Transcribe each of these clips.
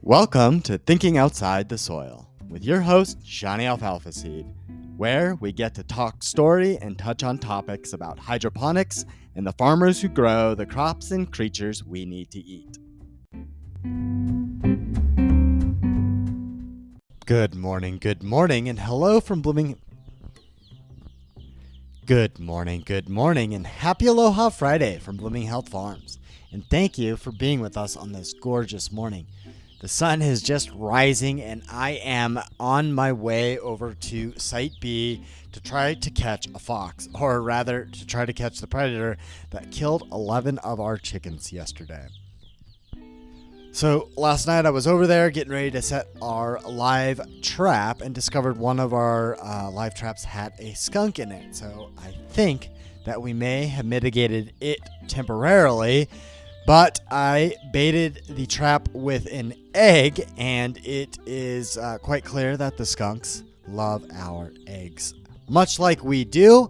Welcome to Thinking Outside the Soil with your host, Johnny Alfalfaseed, where we get to talk story and touch on topics about hydroponics and the farmers who grow the crops and creatures we need to eat. Good morning, and hello from Blooming. Good morning, and happy Aloha Friday from Blooming Health Farms. And thank you for being with us on this gorgeous morning. The sun is just rising, and I am on my way over to Site B to try to catch a fox, or rather to try to catch the predator that killed 11 of our chickens yesterday. So last night I was over there getting ready to set our live trap and discovered one of our live traps had a skunk in it. So I think that we may have mitigated it temporarily, but I baited the trap with an egg, and it is quite clear that the skunks love our eggs, much like we do.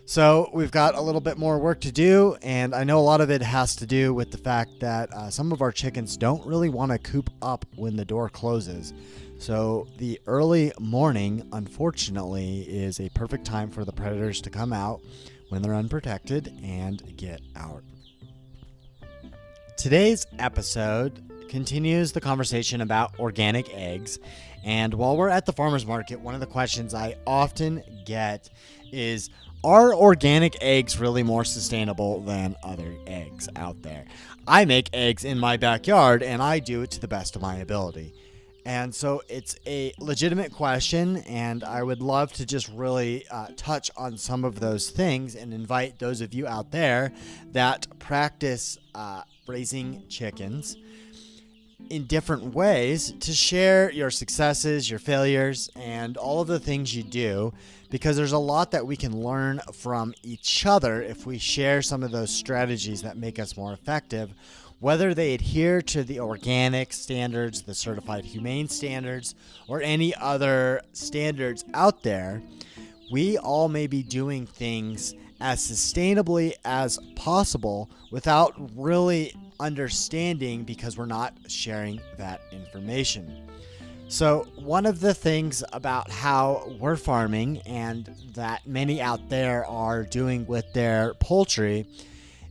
So we've got a little bit more work to do, and I know a lot of it has to do with the fact that some of our chickens don't really want to coop up when the door closes. So the early morning, unfortunately, is a perfect time for the predators to come out when they're unprotected and get out. Today's episode continues the conversation about organic eggs, and while we're at the farmer's market, one of the questions I often get is, are organic eggs really more sustainable than other eggs out there? I make eggs in my backyard, and I do it to the best of my ability. And so it's a legitimate question, and I would love to just really touch on some of those things and invite those of you out there that practice raising chickens in different ways to share your successes, your failures, and all of the things you do, because there's a lot that we can learn from each other if we share some of those strategies that make us more effective, whether they adhere to the organic standards, the certified humane standards, or any other standards out there. We all may be doing things as sustainably as possible without really understanding, because we're not sharing that information. So one of the things about how we're farming, and that many out there are doing with their poultry,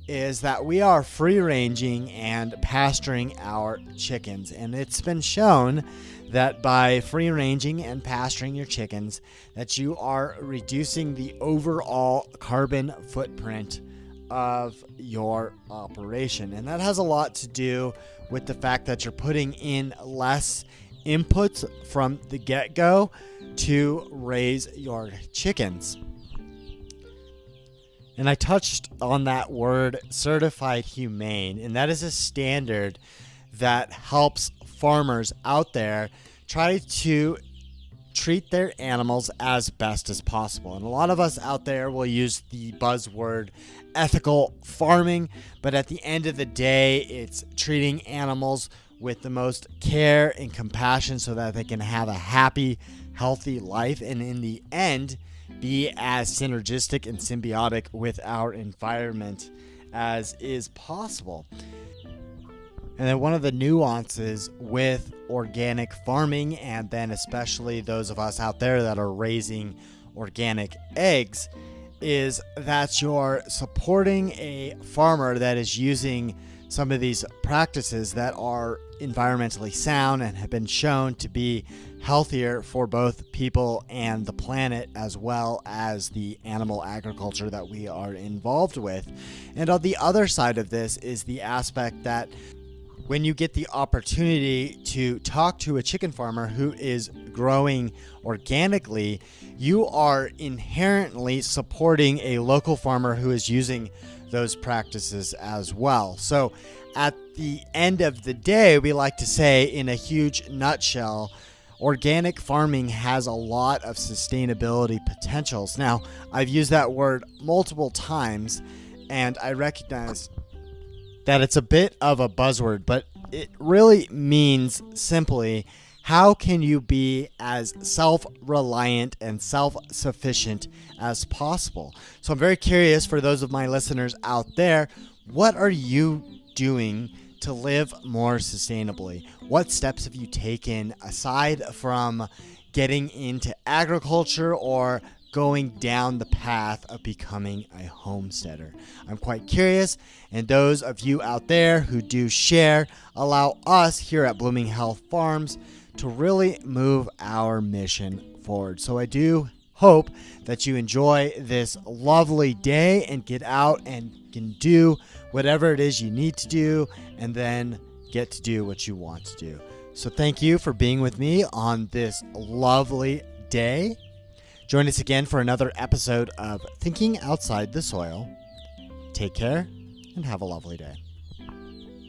is that we are free ranging and pasturing our chickens. And it's been shown that by free ranging and pasturing your chickens, that you are reducing the overall carbon footprint of your operation. And that has a lot to do with the fact that you're putting in less inputs from the get-go to raise your chickens. And I touched on that word, certified humane, and that is a standard that helps farmers out there try to treat their animals as best as possible. And a lot of us out there will use the buzzword ethical farming, but at the end of the day, it's treating animals with the most care and compassion so that they can have a happy, healthy life, and in the end, be as synergistic and symbiotic with our environment as is possible. And then one of the nuances with organic farming, and then especially those of us out there that are raising organic eggs, is that you're supporting a farmer that is using some of these practices that are environmentally sound and have been shown to be healthier for both people and the planet, as well as the animal agriculture that we are involved with. And on the other side of this is the aspect that when you get the opportunity to talk to a chicken farmer who is growing organically, you are inherently supporting a local farmer who is using those practices as well. So at the end of the day, we like to say, in a huge nutshell, organic farming has a lot of sustainability potentials. Now, I've used that word multiple times, and I recognize that it's a bit of a buzzword, but it really means simply, how can you be as self-reliant and self-sufficient as possible? So I'm very curious, for those of my listeners out there, what are you doing to live more sustainably? What steps have you taken aside from getting into agriculture or going down the path of becoming a homesteader? I'm quite curious, and those of you out there who do share allow us here at Blooming Health Farms to really move our mission forward. So I do hope that you enjoy this lovely day and get out and can do whatever it is you need to do and then get to do what you want to do. So thank you for being with me on this lovely day. Join us again for another episode of Thinking Outside the Soil. Take care and have a lovely day.